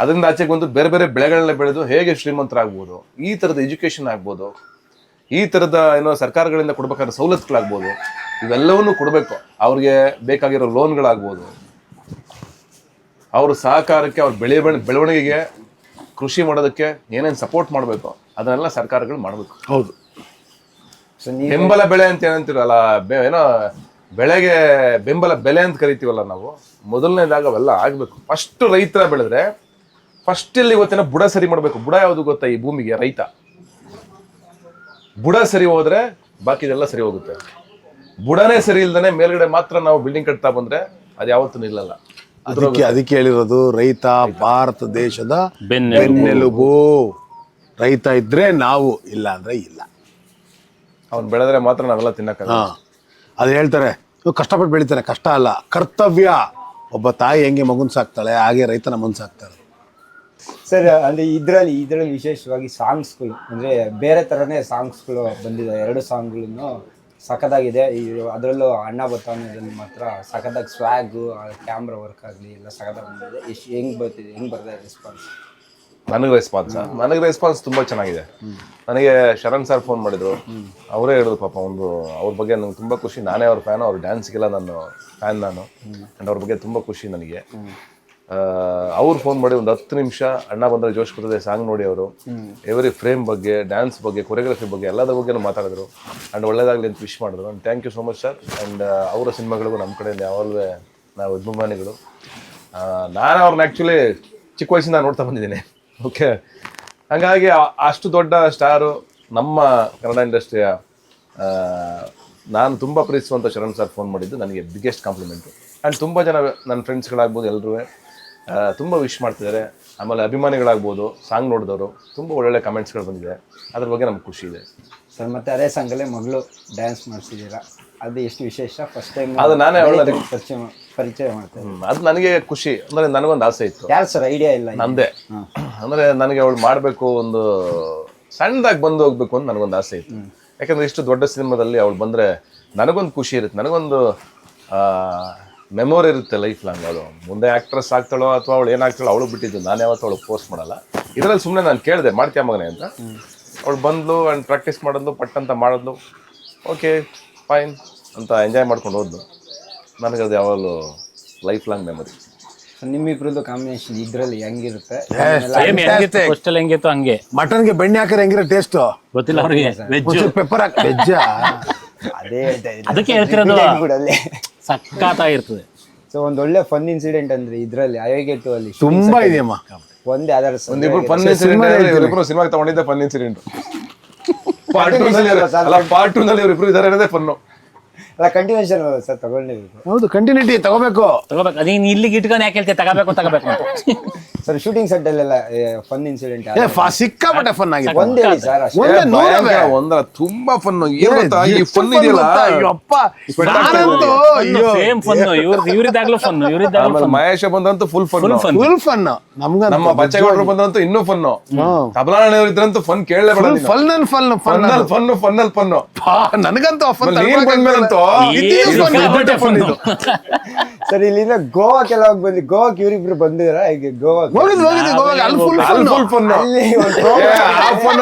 ಅದರಿಂದ ಆಚೆಗೆ ಬಂದು ಬೇರೆ ಬೇರೆ ಬೆಳೆಗಳನ್ನ ಬೆಳೆದು ಹೇಗೆ ಶ್ರೀಮಂತರಾಗ್ಬೋದು, ಈ ಥರದ ಎಜುಕೇಷನ್ ಆಗ್ಬೋದು, ಈ ಥರದ ಏನೋ ಸರ್ಕಾರಗಳಿಂದ ಕೊಡ್ಬೇಕಾದ ಸವಲತ್ತುಗಳಾಗ್ಬೋದು, ಇವೆಲ್ಲವನ್ನೂ ಕೊಡಬೇಕು. ಅವ್ರಿಗೆ ಬೇಕಾಗಿರೋ ಲೋನ್ಗಳಾಗ್ಬೋದು, ಅವ್ರ ಸಹಕಾರಕ್ಕೆ, ಅವ್ರ ಬೆಳವಣಿಗೆಗೆ, ಕೃಷಿ ಮಾಡೋದಕ್ಕೆ ಏನೇನು ಸಪೋರ್ಟ್ ಮಾಡಬೇಕು ಅದನ್ನೆಲ್ಲ ಸರ್ಕಾರಗಳು ಮಾಡಬೇಕು. ಹೌದು. ಬೆಂಬಲ ಬೆಳೆ ಅಂತ ಏನಂತೀರಲ್ಲ, ಏನೋ ಬೆಳೆಗೆ ಬೆಂಬಲ ಬೆಲೆ ಅಂತ ಕರಿತೀವಲ್ಲ ನಾವು, ಮೊದಲನೇದಾಗ ಅವೆಲ್ಲ ಆಗಬೇಕು. ಫಸ್ಟ್ ರೈತರ ಬೆಳೆದ್ರೆ ಫಸ್ಟ್ ಇಲ್ಲಿ ಇವತ್ತಿನ ಬುಡ ಸರಿ ಮಾಡಬೇಕು. ಬುಡ ಯಾವುದು ಗೊತ್ತಾ? ಈ ಭೂಮಿಗೆ ರೈತ. ಬುಡ ಸರಿ ಹೋದ್ರೆ ಬಾಕಿದೆಲ್ಲ ಸರಿ ಹೋಗುತ್ತೆ. ಬುಡನೇ ಸರಿ ಇಲ್ದೇ ಮೇಲ್ಗಡೆ ಮಾತ್ರ ನಾವು ಬಿಲ್ಡಿಂಗ್ ಕಟ್ತಾ ಬಂದ್ರೆ ಅದು ಯಾವತ್ತೂ ನಿಲ್ಲಲ್ಲ. ಅದಕ್ಕೆ ಹೇಳಿರೋದು ರೈತ ಭಾರತ ದೇಶದ ಬೆನ್ನೆಲುಬು. ರೈತ ಇದ್ರೆ ನಾವು, ಇಲ್ಲ ಅಂದ್ರೆ ಇಲ್ಲ. ಅವ್ನು ಬೆಳೆದ್ರೆ ಮಾತ್ರ ನಾವೆಲ್ಲ ತಿನ್ನಕ್ಕಾಗಲ್ಲ. ಅದು ಹೇಳ್ತಾರೆ, ಕಷ್ಟಪಟ್ಟು ಬೆಳಿತಾರೆ, ಕಷ್ಟ ಅಲ್ಲ, ಕರ್ತವ್ಯ. ಒಬ್ಬ ತಾಯಿ ಹೆಂಗೆ ಮಗುನ್ ಸಾಕ್ತಾಳೆ ಹಾಗೆ ರೈತನ ಮಗನ್ ಸಾಕ್ತಾಳೆ. ಸರ್ ಅಂದರೆ ಇದರಲ್ಲಿ ವಿಶೇಷವಾಗಿ ಸಾಂಗ್ಸ್ಗಳು ಅಂದರೆ ಬೇರೆ ಥರನೇ ಸಾಂಗ್ಸ್ಗಳು ಬಂದಿದೆ. 2 ಸಾಂಗ್ಗಳನ್ನು ಸಖತ್ತಾಗಿದೆ. ಅದರಲ್ಲೂ ಅಣ್ಣ ಬತ್ತಾವಣೆದಲ್ಲಿ ಮಾತ್ರ ಸಖತ್ತಾಗಿ ಸ್ವ್ಯಾಗು, ಕ್ಯಾಮ್ರಾ ವರ್ಕ್ ಆಗಲಿ ಎಲ್ಲ ಸಖತ್ತಾಗಿ ಬಂದಿದೆ. ಹೆಂಗೆ ಬರ್ತಿದೆ ರೆಸ್ಪಾನ್ಸ್? ನನಗೆ ರೆಸ್ಪಾನ್ಸ್ ತುಂಬ ಚೆನ್ನಾಗಿದೆ. ನನಗೆ ಶರಣ್ ಸರ್ ಫೋನ್ ಮಾಡಿದ್ರು, ಅವರೇ ಹೇಳಿದ್ರು ಪಾಪ ಅವ್ರ ಬಗ್ಗೆ ನಂಗೆ ತುಂಬ ಖುಷಿ. ನಾನೇ ಅವ್ರ ಫ್ಯಾನು, ಅವ್ರ ಡ್ಯಾನ್ಸ್ಗೆಲ್ಲ ನಾನು ಫ್ಯಾನ್ ನಾನು. ಆ್ಯಂಡ್ ಅವ್ರ ಬಗ್ಗೆ ತುಂಬ ಖುಷಿ ನನಗೆ. ಅವ್ರು ಫೋನ್ ಮಾಡಿ ಒಂದು 10 ನಿಮಿಷ ಅಣ್ಣ ಬಂದರೆ ಜೋಶ್ ಬರ್ತದೆ ಸಾಂಗ್ ನೋಡಿ ಅವರು ಎವ್ರಿ ಫ್ರೇಮ್ ಬಗ್ಗೆ, ಡ್ಯಾನ್ಸ್ ಬಗ್ಗೆ, ಕೊರಿಯೋಗ್ರಫಿ ಬಗ್ಗೆ ಎಲ್ಲದ್ರ ಬಗ್ಗೆನೂ ಮಾತಾಡಿದ್ರು. ಆ್ಯಂಡ್ ಒಳ್ಳೇದಾಗಲಿ ಅಂತ ವಿಶ್ ಮಾಡಿದ್ರು. And thank you so much sir. And ಅವರ ಸಿನಿಮಾಗಳಿಗೂ ನಮ್ಮ ಕಡೆಯಿಂದ ಯಾವಾಗಲೂ ನಾವು ಅಭಿಮಾನಿಗಳು. ನಾನು ಅವ್ರನ್ನ ಆ್ಯಕ್ಚುಲಿ ಚಿಕ್ಕ ವಯಸ್ಸಿಂದ ನೋಡ್ತಾ ಬಂದಿದ್ದೀನಿ. ಓಕೆ, ಹಾಗಾಗಿ ಅಷ್ಟು ದೊಡ್ಡ ಸ್ಟಾರು ನಮ್ಮ ಕನ್ನಡ ಇಂಡಸ್ಟ್ರಿಯ ನಾನು ತುಂಬ ಪ್ರೀತಿಸುವಂಥ ಶರಣ್ ಸರ್ ಫೋನ್ ಮಾಡಿದ್ದು ನನಗೆ ಬಿಗ್ಗೆಸ್ಟ್ ಕಾಂಪ್ಲಿಮೆಂಟು. ಆ್ಯಂಡ್ ತುಂಬ ಜನ ನನ್ನ ಫ್ರೆಂಡ್ಸ್ಗಳಾಗ್ಬೋದು ಎಲ್ಲರೂ ತುಂಬ ವಿಶ್ ಮಾಡ್ತಿದ್ದಾರೆ. ಆಮೇಲೆ ಅಭಿಮಾನಿಗಳಾಗ್ಬೋದು, ಸಾಂಗ್ ನೋಡಿದವರು ತುಂಬ ಒಳ್ಳೊಳ್ಳೆ ಕಮೆಂಟ್ಸ್ಗಳು ಬಂದಿದೆ. ಅದ್ರ ಬಗ್ಗೆ ನಮ್ಗೆ ಖುಷಿ ಇದೆ ಸರ್. ಮತ್ತು ಅದೇ ಸಾಂಗಲ್ಲೇ ಮಗಳು ಡ್ಯಾನ್ಸ್ ಮಾಡಿಸಿದ್ದೀರಾ, ಅದು ಎಷ್ಟು ವಿಶೇಷ? ಫಸ್ಟ್ ಟೈಮ್ ಅದು ನಾನೇ ಪರಿಚಯ ಮಾಡ್ತೇನೆ. ಅದು ನನಗೆ ಖುಷಿ. ಅಂದರೆ ನನಗೊಂದು ಆಸೆ ಇತ್ತು. ಯಾರು ಸರ್? ಐಡಿಯಾ ಇಲ್ಲ ನಂದೇ. ಅಂದರೆ ನನಗೆ ಅವಳು ಮಾಡಬೇಕು, ಒಂದು ಸಣ್ಣದಾಗಿ ಬಂದು ಹೋಗ್ಬೇಕು ಅಂತ ನನಗೊಂದು ಆಸೆ ಇತ್ತು. ಯಾಕಂದರೆ ಇಷ್ಟು ದೊಡ್ಡ ಸಿನಿಮಾದಲ್ಲಿ ಅವಳು ಬಂದರೆ ನನಗೊಂದು ಖುಷಿ ಇರುತ್ತೆ, ನನಗೊಂದು ಮೆಮೊರಿ ಇರುತ್ತೆ ಲೈಫ್ ಲಾಂಗ್. ಅವಳು ಮುಂದೆ ಆ್ಯಕ್ಟ್ರೆಸ್ ಆಗ್ತಾಳೋ ಅಥವಾ ಅವಳು ಏನಾಗ್ತಾಳೋ ಅವಳು ಬಿಟ್ಟಿದ್ದು, ನಾನು ಯಾವತ್ತೂ ಅವಳು ಪೋಸ್ಟ್ ಮಾಡಲ್ಲ. ಇದರಲ್ಲಿ ಸುಮ್ಮನೆ ನಾನು ಕೇಳಿದೆ ಮಾಡ್ತೀಯ ಮಗನೇ ಅಂತ. ಅವಳು ಬಂದ್ಲು ಆ್ಯಂಡ್ ಪ್ರಾಕ್ಟೀಸ್ ಮಾಡಿದ್ಲು, ಪಟ್ಟಂತ ಮಾಡಿದ್ಲು. ಓಕೆ ಫೈನ್ ಅಂತ ಎಂಜಾಯ್ ಮಾಡ್ಕೊಂಡು ಹೋದ್ಲು. ನನಗದು ಯಾವಾಗಲೂ ಲೈಫ್ ಲಾಂಗ್ ಮೆಮೊರಿ. ನಿಮ್ಮಿಬ್ರದ್ದು ಕಾಂಬಿನೇಷನ್ ಇದರಲ್ಲಿ ಹೆಂಗಿರುತ್ತೆ? ಹೆಂಗಿತ್ತು ಹಂಗೆ. ಮಟನ್ಗೆ ಬೆಣ್ಣೆ ಹಾಕಿದ್ರೆ ಹೆಂಗಿರೋ ಟೇಸ್ಟ್ ಗೊತ್ತಿಲ್ಲ ಅವ್ರಿಗೆ. ಪೆಪ್ಪರ್ ಹಾಕಿ ವೆಜ್ಜ ಅದೇ ಅದಕ್ಕೆ ಹೇಳ್ತಿರೋದು, ಸಕ್ಕತ್ತಾಗಿರ್ತದೆ. ಸೊ ಒಂದು ಒಳ್ಳೆ ಫನ್ ಇನ್ಸಿಡೆಂಟ್ ಅಂದ್ರೆ ಇದರಲ್ಲಿ ಅಯೋಗ್ಯ 2 ಅಲ್ಲಿ ತುಂಬಾ ಇದೆಯಮ್ಮ. ಒಂದೇ ಆಧಾರ ಒಂದಿಬ್ರು ಫನ್ ಇನ್ಸಿಡೆಂಟ್, ಇವರಿಬ್ರು ಸಿನಿಮಾಗೆ ತಗೊಂಡಿದ್ದೆ ಫನ್ ಇನ್ಸಿಡೆಂಟ್. ಪಾರ್ಟ್ 2 ನಲ್ಲಿ ಇವರಿಬ್ರು ಇದಾರೆ ಅನ್ನೋದೇ ಫನ್ನು. ಅಲ್ಲ ಕಂಟಿನ್ಯೂಷನ್ ಸರ್ ತಗೊಳ್ಬೇಕು. ಹೌದು, ಕಂಟಿನ್ಯೂಟಿ ತಗೋಬೇಕು. ಅದೇನು ಇಲ್ಲಿಗೆ ಇಟ್ಕೊಂಡು ಯಾಕೆ ಹೇಳ್ತೀವಿ ತಗೋಬೇಕು ಅಂತ. ಸರ್ ಶೂಟಿಂಗ್ ಸೆಟ್ ಅಲ್ಲೆಲ್ಲ ಫನ್ ಇನ್ಸಿಡೆಂಟ್ ಸಿಕ್ಕಾಪಟ್ಟೆ ಫನ್ ಆಗಿದೆ. ಒಂದೇ ಹೇಳಿ ಸರ್ ಅಷ್ಟೇ. ತುಂಬಾ ಫನ್. ಈ ಫನ್ ಇದೆಯಲ್ಲ, ಸೇಮ್ ಫನ್. ಇವ್ರಿದ್ದಾಗ್ಲೂ ಫನ್, ಮಹೇಶ ಬಂದಂತೂ ಫುಲ್ ಫನ್. ನಮ್ಗ ನಮ್ಮ ಬಚ್ಚೇಗೌಡರು ಬಂದಂತೂ ಇನ್ನೂ ಫನ್ನು. ತಬಲಾಣೆಯವರು ಇದ್ರಂತೂ ಫನ್ ಕೇಳಲೇಬೇಡ. ಫನ್ ನನಗಂತೂ ಬಂದ್ಮೇಲಂತೂ ಸರ್ ಇಲ್ಲಿಂದ ಗೋವಾಕ್ಕೆಲ್ಲ ಹೋಗಿ ಬಂದ್ವಿ. ಗೋವಾಕ್ ಇವರಿಬ್ರು ಬಂದಿದ್ರ ಈಗ? ಗೋವಾಕ್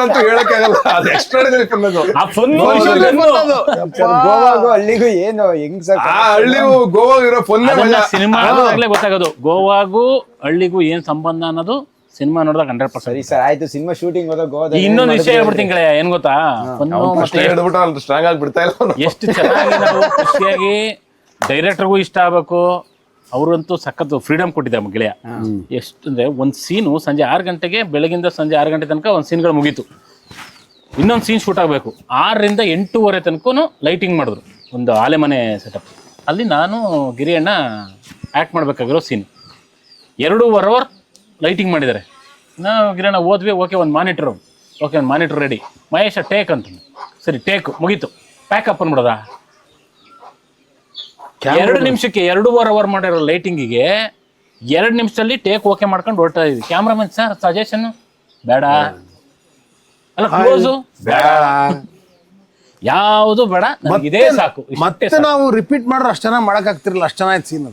ಅಂತೂ ಹೇಳಕ್ಕಾಗಲ್ಲ, ಅದು ಎಕ್ಸ್ಟ್ರಾರ್ಡಿನರಿ ಫನ್. ಗೋವಾಗೂ ಹಳ್ಳಿಗೂ ಏನು ಹೆಂಗ್ ಸರ್? ಆ ಹಳ್ಳಿಗೂ ಗೋವಾಗ ಇರೋ ಫನ್ ಸಿನಿಮಾ ಗೊತ್ತಾಗೋದು. ಗೋವಾಗೂ ಹಳ್ಳಿಗೂ ಏನ್ ಸಂಬಂಧ ಅನ್ನೋದು ಸಿನಿಮಾ ನೋಡಿದಾಗ 100%. ಸರಿ ಸರ್, ಆಯ್ತು. ಸಿನಿಮಾ ಶೂಟಿಂಗ್ ಹೋದಾಗ ಗೋವಾ ಇನ್ನೊಂದು ವಿಷಯ ಹೇಳ್ಬಿಡ್ತೀನಿ ಕಡೆ, ಏನ್ ಗೊತ್ತಾ, ಸ್ಟ್ರಾಂಗ್ ಆಗಿ ಬಿಡ್ತಾ ಇಲ್ಲ. ಎಷ್ಟು ಚೆನ್ನಾಗಿ ನಾವು ಖುಷಿಯಾಗಿ ಡೈರೆಕ್ಟರ್ಗೂ ಇಷ್ಟ ಆಗ್ಬೇಕು. ಅವರಂತೂ ಸಖತ್ ಫ್ರೀಡಮ್ ಕೊಟ್ಟಿದ್ದಾರೆ ಗೆಳೆಯ. ಎಷ್ಟು ಅಂದ್ರೆ ಒಂದು ಸೀನು ಸಂಜೆ 6 ಗಂಟೆಗೆ, ಬೆಳಗಿಂದ ಸಂಜೆ 6 ಗಂಟೆ ತನಕ ಒಂದು ಸೀನ್ಗಳು ಮುಗೀತು. ಇನ್ನೊಂದು ಸೀನ್ ಶೂಟ್ ಆಗಬೇಕು. 6 ರಿಂದ 8:30 ತನಕ ಲೈಟಿಂಗ್ ಮಾಡಿದ್ರು. ಒಂದು ಆಲೆಮನೆ ಸೆಟಪ್ ಅಲ್ಲಿ ನಾನು ಗಿರಿಯಣ್ಣ ಆ್ಯಕ್ಟ್ ಮಾಡಬೇಕಾಗಿರೋ ಸೀನ್ 2.5 ಅವರ್ ಲೈಟಿಂಗ್ ಮಾಡಿದ್ದಾರೆ. ನಾವು ಗಿರಿಯಣ್ಣ ಹೋದ್ವಿ. ಓಕೆ, ಒಂದು ಮಾನಿಟರ್ ರೆಡಿ. ಮಹೇಶ ಟೇಕ್ ಅಂತ. ಸರಿ, ಟೇಕ್ ಮುಗೀತು. ಪ್ಯಾಕಪ್ ಅಂದ್ಬಿಡೋದ. 2 ನಿಮಿಷಕ್ಕೆ 2.5 ಅವರ್ ಮಾಡಿರೋ ಲೈಟಿಂಗಿಗೆ 2 ನಿಮಿಷದಲ್ಲಿ ಟೇಕ್ ಓಕೆ ಮಾಡ್ಕೊಂಡು ಹೊರಡ್ತಾ ಇದೀವಿ. ಕ್ಯಾಮ್ರಾಮನ್ ಸರ್ ಸಜೆಷನ್ ಬೇಡ, ಅಲ್ಲ ಕ್ಲೋಸು ಬೇಡ, ಯಾವುದು ಬೇಡ, ನಮ್ಗೆ ಇದೇ ಸಾಕು. ಮತ್ತೆ ನಾವು ರಿಪೀಟ್ ಮಾಡಿದ್ರೆ ಅಷ್ಟು ಚೆನ್ನಾಗಿ ಮಾಡಕ್ ಆಗ್ತಿರಲ್ಲ, ಅಷ್ಟು ಚೆನ್ನಾಗಿ ಸೀನ್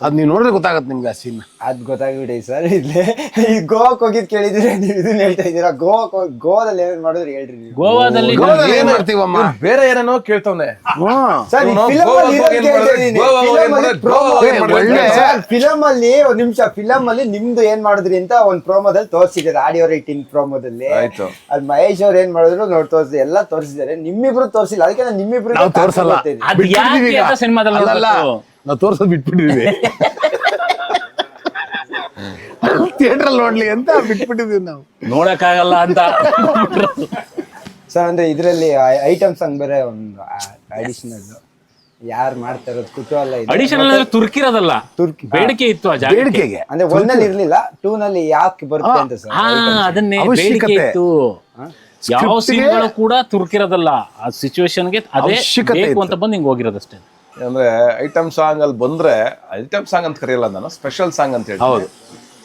ಅದು ನೀವು ನೋಡಿದ್ರೆ ಗೊತ್ತಾಗತ್ತೆ ನಿಮ್ಗೆ ಆ ಸೀನ್. ಅದ್ ಗೊತ್ತಾಗ್ಬಿಡಿ ಸರ್. ಇಲ್ಲೇ ಈ ಗೋವಾಕ್ ಹೋಗಿದ್ ಕೇಳಿದ್ರೆ ನೀವು ಇದನ್ನ ಹೇಳ್ತಾ ಇದ್ದೀರಾ. ಗೋವಾದಲ್ಲಿ ಏನೇನ್ ಮಾಡಿದ್ರೆ ಹೇಳ್ರಿ ನೀವು. ಗೋವಾದಲ್ಲಿ ಏನ್ ಮಾಡ್ತೀವಮ್ಮ, ಬೇರೆ ಏನೇನೋ ಕೇಳ್ತಾವ್ನೆ. ಸರ್ ಫಿಲಮ್ ಅಲ್ಲಿ ಒಂದ್ ನಿಮಿಷ, ಫಿಲಮ್ ಅಲ್ಲಿ ನಿಮ್ದು ಏನ್ ಮಾಡಿದ್ರಿ ಅಂತ ಒಂದ್ ಪ್ರೋಮೋದಲ್ಲಿ ತೋರಿಸಿದ್ದಾರೆ, ಆಡಿಯೋ ರೈಟಿಂಗ್ ಪ್ರೋಮೋದಲ್ಲಿ. ಅದ್ ಮಹೇಶ್ ಅವ್ರು ಏನ್ ಮಾಡಿದ್ರು ನೋಡಿ ತೋರಿಸಿದ್ರು, ಎಲ್ಲ ತೋರಿಸಿದ್ದಾರೆ. ನಿಮ್ಮಿಬ್ರು ತೋರಿಸಿಲ್ಲ, ಅದಕ್ಕೆ ನಾನು ನಿಮ್ಮಿಬ್ರು ನಾವು ತೋರ್ಸಲ್ಲ. ಅದು ಯಾಕೆ ಅಂತ ಸಿನಿಮಾದಲ್ಲಿ ನೋಡಲ್ಲ, ನಾವು ತೋರ್ಸೋದು ಬಿಟ್ಬಿಟ್ಟಿದೀವಿ. ಥಿಯೇಟರ್ ಅಲ್ಲಿ ನೋಡ್ಲಿ ಅಂತ ಬಿಟ್ಬಿಟ್ಟಿದೀವಿ ನಾವು, ನೋಡಕ್ಕಾಗಲ್ಲ ಅಂತ. ಸರ್ ಅಂದ್ರೆ ಇದ್ರಲ್ಲಿ ಐಟಮ್ ಸಾಂಗ್ ಬೇರೆ ಒಂದು ಅಡಿಷನಲ್ ಯಾರು ಮಾಡ್ತಾ ಇರೋದು ಕುತೂಹಲ ಇದೆ. ಅಡಿಷನಲ್ ತುರ್ಕಿರೋದಲ್ಲ, ಬೇಡಿಕೆ ಇತ್ತು ಆ ಜಾಗಕ್ಕೆ. ಬೇಡಿಕೆಗೆ ಅಂದ್ರೆ 1 ನಲ್ಲಿ ಇರ್ಲಿಲ್ಲ, 2 ನಲ್ಲಿ ಯಾಕೆ ಬರುತ್ತೆ ಅಂತ ಸರ್. ಅದನ್ನೇ ಅವಶ್ಯಕತೆ. ಬೇಡಿಕೆ ಇತ್ತು. ಯಾವ ಸೀನ್ಗಳು ಕೂಡ ತುರ್ಕಿರೋದಲ್ಲ, ಆ ಸಿಚುವೇಶನ್ಗೆ ಅದೇ ಅವಶ್ಯಕತೆ ಬೇಕು ಅಂತ ಬಂದು ಹಿಂಗ್ ಹೋಗಿರೋದಷ್ಟೇ. ಅಂದ್ರೆ ಐಟಮ್ ಸಾಂಗ್ ಅಲ್ಲಿ ಬಂದ್ರೆ ಐಟಮ್ ಸಾಂಗ್ ಅಂತ ಕರೆಯಲ್ಲ ನಾನು, ಸ್ಪೆಷಲ್ ಸಾಂಗ್ ಅಂತ ಹೇಳಿ. ಹೌದು,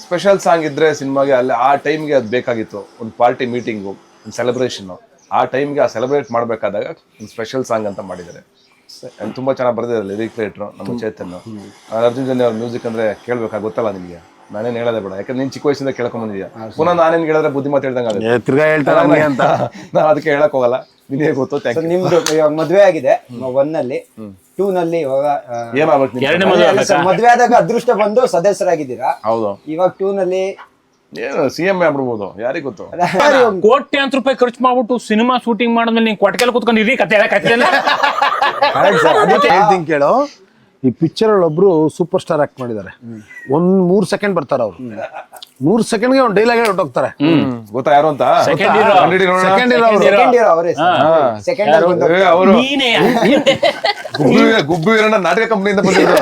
ಸ್ಪೆಷಲ್ ಸಾಂಗ್ ಇದ್ರೆ ಸಿನಿಮಾಗೆ ಅಲ್ಲಿ ಆ ಟೈಮ್ಗೆ ಅದು ಬೇಕಾಗಿತ್ತು. ಒಂದು ಪಾರ್ಟಿ ಮೀಟಿಂಗು, ಒಂದು ಸೆಲೆಬ್ರೇಷನ್, ಆ ಟೈಮ್ಗೆ ಆ ಸೆಲೆಬ್ರೇಟ್ ಮಾಡಬೇಕಾದಾಗ ಒಂದು ಸ್ಪೆಷಲ್ ಸಾಂಗ್ ಅಂತ ಮಾಡಿದ್ದಾರೆ. ತುಂಬಾ ಚೆನ್ನಾಗಿ ಬರೆದಿದ್ದಾರೆ ಲಿರಿಕ್ ರೈಟ್ರು ನಮ್ಮ ಚೇತನ್. ಅರ್ಜುನ್ ಜನ್ಯ ಅವ್ರ ಮ್ಯೂಸಿಕ್ ಅಂದ್ರೆ ಕೇಳ್ಬೇಕಾ ಗೊತ್ತಲ್ಲ ನಿಮ್ಗೆ, ನಾನೇನು ಹೇಳೋದೇ ಬೇಡ, ಯಾಕಂದ್ರೆ ನೀನ್ ಚಿಕ್ಕ ವಯಸ್ಸಿಂದ ಕೇಳ್ಕೊಂಡ್ ಬಂದಿದ್ಯಾ. ಪುನಃ ನಾನೇನು ಹೇಳಿದ್ರೆ ಬುದ್ಧಿ ಮಾತು ಹೇಳ್ದಂಗೆ ತಿರ್ಗಾ ಹೇಳ್ತಾರೆ ಅಂತ ನಾನು ಅದಕ್ಕೆ ಹೇಳಕ್ ಹೋಗಲ್ಲ, ನಿನಗೆ ಗೊತ್ತು. ಸರ್ ನಿಮ್ದು ಇವಾಗ ಮದ್ವೆ ಆಗಿದೆ 1 ನಲ್ಲಿ, 2 ನಲ್ಲಿ ಇವಾಗ ಏನಾಗ್ಬೇಕು? ಎರಡನೇ ಮದುವೆ ಆಗ್ಬೇಕಾ? ಮದ್ವೆ ಆದಾಗ ಅದೃಷ್ಟ ಬಂದು ಸದಸ್ಯರಾಗಿದ್ದೀರಾ. ಹೌದು, ಇವಾಗ 2 ನಲ್ಲಿ ಏನು CM ಆಗ್ಬಿಡ್ಬೋದು, ಯಾರಿಗ್ ಗೊತ್ತು. ಕೋಟ್ಯಾಂತರ ರೂಪಾಯಿ ಖರ್ಚು ಮಾಡ್ಬಿಟ್ಟು ಸಿನಿಮಾ ಶೂಟಿಂಗ್ ಮಾಡಿದ್ಮೇಲೆ ನೀನ್ ಕೊಟ್ಕೆಲ್ ಕುತ್ಕೊಂಡಿರಿ ಕತೆ ಹೇಳಕ್ಕಾಗ್ತಿಲ್ಲ. ಹೇಳ್ತೀನಿ ಕೇಳು, ಈ ಪಿಕ್ಚರ್ ಅಲ್ಲಿ ಒಬ್ರು ಸೂಪರ್ ಸ್ಟಾರ್ ಆಕ್ಟ್ ಮಾಡಿದ್ದಾರೆ. 3 ಸೆಕೆಂಡ್ ಬರ್ತಾರ ಅವ್ರು, 3 ಸೆಕೆಂಡ್ಗೆ ಒಂದು ಡೈಲಾಗ್ ಹೇಳಿ ಹೊರಟೋಗ್ತಾರೆ. ಗೊತ್ತಾ ಯಾರು ಅಂತ? Second hero. ಸೆಕೆಂಡ್ ಇರೋ ಅವರು ಸೆಕೆಂಡ್ ಇಯರ್ ಅವರೇ ಸೆಕೆಂಡ್ ಅವರು ನೀನೇ ಗುಬ್ಬಿ ವೀರಣ್ಣ ನಾಟಕ ಕಂಪ್ನಿಯಿಂದ ಬಂದಿದ್ರು.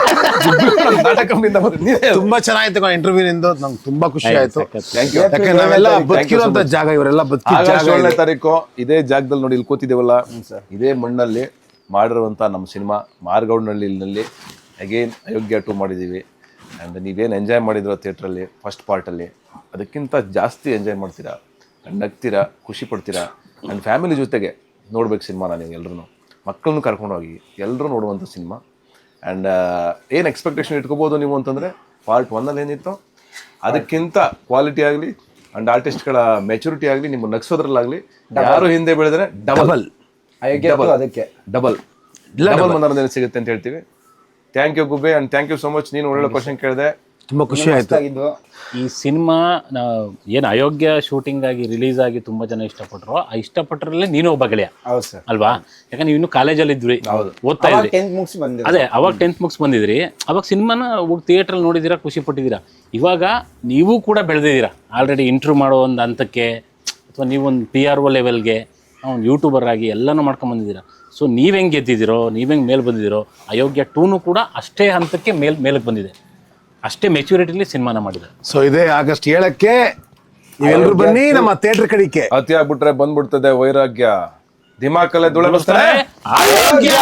ನಾಟಕ ಕಂಪ್ನಿಯಿಂದ ಬಂದಿದ್ದು ತುಂಬಾ ಚೆನ್ನಾಗಿತ್ತು ಇಂಟರ್ವ್ಯೂ ನಿಂದು, ನಂಗೆ ತುಂಬಾ ಖುಷಿ ಆಯ್ತು. Thank you. ಯಾಕಂದ್ರೆ ನಾವೆಲ್ಲ ಬದುಕಿರುವಂತ ಜಾಗ, ಇವರೆಲ್ಲ ಬದುಕಿ ಜಾಗ. 17ನೇ ತಾರೀಕು ಇದೇ ಜಾಗದಲ್ಲಿ ನೋಡಿ, ಇಲ್ಲಿ ಕೂತಿದ್ದೇವಲ್ಲ, ಇದೇ ಮಣ್ಣಲ್ಲಿ ಮಾಡಿರುವಂತ ನಮ್ಮ ಸಿನಿಮಾ ಮಾರ್ಗೌಡ್ನಹಳ್ಳಿನಲ್ಲಿ ಅಗೇನ್ ಅಯೋಗ್ಯ 2 ಮಾಡಿದ್ದೀವಿ. ಆ್ಯಂಡ್ ನೀವೇನು ಎಂಜಾಯ್ ಮಾಡಿದ್ರು ಥಿಯೇಟ್ರಲ್ಲಿ ಫಸ್ಟ್ ಪಾರ್ಟಲ್ಲಿ, ಅದಕ್ಕಿಂತ ಜಾಸ್ತಿ ಎಂಜಾಯ್ ಮಾಡ್ತೀರಾ, ನಗ್ತೀರಾ, ಖುಷಿ ಪಡ್ತೀರಾ. ಆ್ಯಂಡ್ ಫ್ಯಾಮಿಲಿ ಜೊತೆಗೆ ನೋಡ್ಬೇಕು ಸಿನಿಮಾನ. ನೀವು ಎಲ್ಲರೂ ಮಕ್ಕಳನ್ನು ಕರ್ಕೊಂಡೋಗಿ ಎಲ್ಲರೂ ನೋಡುವಂಥ ಸಿನಿಮಾ. ಆ್ಯಂಡ್ ಏನು ಎಕ್ಸ್ಪೆಕ್ಟೇಷನ್ ಇಟ್ಕೋಬೋದು ನೀವು ಅಂತಂದರೆ, ಪಾರ್ಟ್ 1ನಲ್ಲಿ ಏನಿತ್ತು ಅದಕ್ಕಿಂತ ಕ್ವಾಲಿಟಿ ಆಗಲಿ ಆ್ಯಂಡ್ ಆರ್ಟಿಸ್ಟ್ಗಳ ಮೆಚುರಿಟಿ ಆಗಲಿ, ನಿಮ್ಮ ನಗ್ಸೋದ್ರಲ್ಲಾಗಲಿ ಯಾರು ಹಿಂದೆ ಬೆಳೆದ್ರೆ ಡಬಲ್ ಅದಕ್ಕೆ ಡಬಲ್ ಮನೋರಂಜನೆ ಸಿಗುತ್ತೆ ಅಂತ ಹೇಳ್ತೀವಿ. Thank you Gubbe, and thank you so much. ನೀನು ಒಳ್ಳೆ ಕ್ವಶನ್ ಕೇಳಿದೆ, ತುಂಬಾ ಖುಷಿ ಆಯ್ತು. ಈ ಸಿನಿಮಾ ಏನು ಅಯೋಗ್ಯ ಶೂಟಿಂಗ್ ಆಗಿ ರಿಲೀಸ್ ಆಗಿ ತುಂಬಾ ಜನ ಇಷ್ಟಪಟ್ರು. ಆ ಇಷ್ಟಪಟ್ಟರಲ್ಲಿ ನೀನು ಒಬ್ಬ ಗೆಳೆಯ ಅಲ್ವಾ? ಯಾಕಂದ್ರೆ ನೀವು ಇನ್ನು ಕಾಲೇಜಲ್ಲಿ ಇದ್ರಿ, ಓದ್ತಾ ಇದ್ರಿ. ಅದೇ ಅವಾಗ 10th ಮುಗಿಸ್ ಬಂದಿದ್ರಿ. ಅವಾಗ ಸಿನಿಮಾನ ಥಿಯೇಟರ್ ನೋಡಿದಿರಾ, ಖುಷಿ ಪಟ್ಟಿದ್ದೀರಾ. ಇವಾಗ ನೀವು ಕೂಡ ಬೆಳೆದಿದ್ದೀರಾ ಆಲ್ರೆಡಿ, ಇಂಟರ್ವ್ಯೂ ಮಾಡೋ ಒಂದು ಹಂತಕ್ಕೆ, ಅಥವಾ ನೀವೊಂದು PRO ಲೆವೆಲ್ಗೆ, ಒಂದು ಯೂಟ್ಯೂಬರ್ ಆಗಿ ಎಲ್ಲನೂ ಮಾಡ್ಕೊಂಡ್ ಬಂದಿದ್ದೀರಾ. ಸೊ ನೀವ್ ಹೆಂಗೆ ಗೆದ್ದಿದ್ದೀರೋ, ನೀವ್ ಹೆಂಗೆ ಮೇಲೆ ಬಂದಿದ್ದೀರೋ, ಅಯೋಗ್ಯ 2 ಕೂಡ ಅಷ್ಟೇ ಹಂತಕ್ಕೆ ಮೇಲಕ್ಕೆ ಬಂದಿದೆ, ಅಷ್ಟೇ ಮೆಚುರಿಟಿಲಿ ಸಿನಿಮಾನ ಮಾಡಿದೆ. ಸೊ ಇದೇ ಆಗಸ್ಟ್ 7ಕ್ಕೆ ನೀವೆಲ್ಲರೂ ಬನ್ನಿ ನಮ್ಮ ಥಿಯೇಟರ್ ಕಡೆಗೆ. ಅತಿ ಆಗ್ಬಿಟ್ರೆ ಬಂದ್ಬಿಡ್ತದೆ ವೈರಾಗ್ಯ, ದಿಮಾಕಲ್ಲೇ ದುಳ ಬರ್ತಾರೆ ಅಯೋಗ್ಯ.